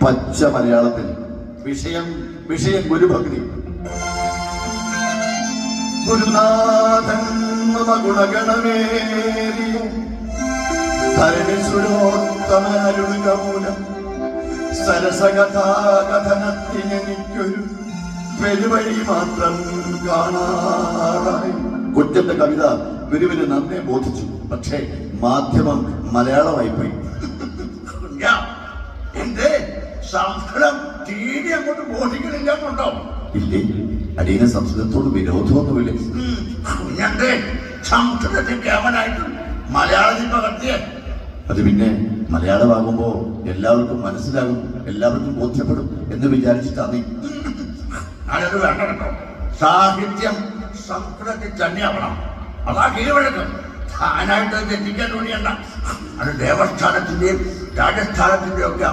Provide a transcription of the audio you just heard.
പച്ച മലയാളത്തിൽ വിഷയം വിഷയം ഗുരുഭക്തി. ഗുരുനാഥൻ ഗുണഗണമേറിയ ധരണീശ്വരോത്തമനരുളുക മൂലം സരസകഥാകഥനത്തിനെനിക്കൊരു പെരുവഴി മാത്രം കാണാറായി. കുറ്റന്റെ കവിത ഗുരുവിന് നന്നേ ബോധിച്ചു. പക്ഷേ മാധ്യമം മലയാളമായി പോയി. എന്റെ സംസ്കൃതം തീരെ അങ്ങോട്ട് ബോധിക്കണില്ലാന്നുണ്ടോ? ഇല്ലേ, അടിയന് സംസ്കൃതത്തോട് വിരോധമൊന്നുമില്ല. കുഞ്ഞന്റെ സംസ്കൃതത്തിൽ കേവലായിട്ടും മലയാളത്തിൽ പകർത്തിയ അത് പിന്നെ മലയാളമാകുമ്പോ എല്ലാവർക്കും മനസ്സിലാകും, എല്ലാവർക്കും ബോധ്യപ്പെടും എന്ന് വിചാരിച്ചിട്ടാണ്. അതൊക്കെ വേണ്ട കേട്ടോ. സാഹിത്യം സംസ്കൃതത്തിൽ തന്നെയാവണം. അതാ കീഴ്വഴക്കം. താനായിട്ട് തെറ്റിക്കാൻ വേണ്ടിയല്ല. അത് ദേവസ്ഥാനത്തിന്റെയും രാജസ്ഥാനത്തിന്റെയും ഒക്കെ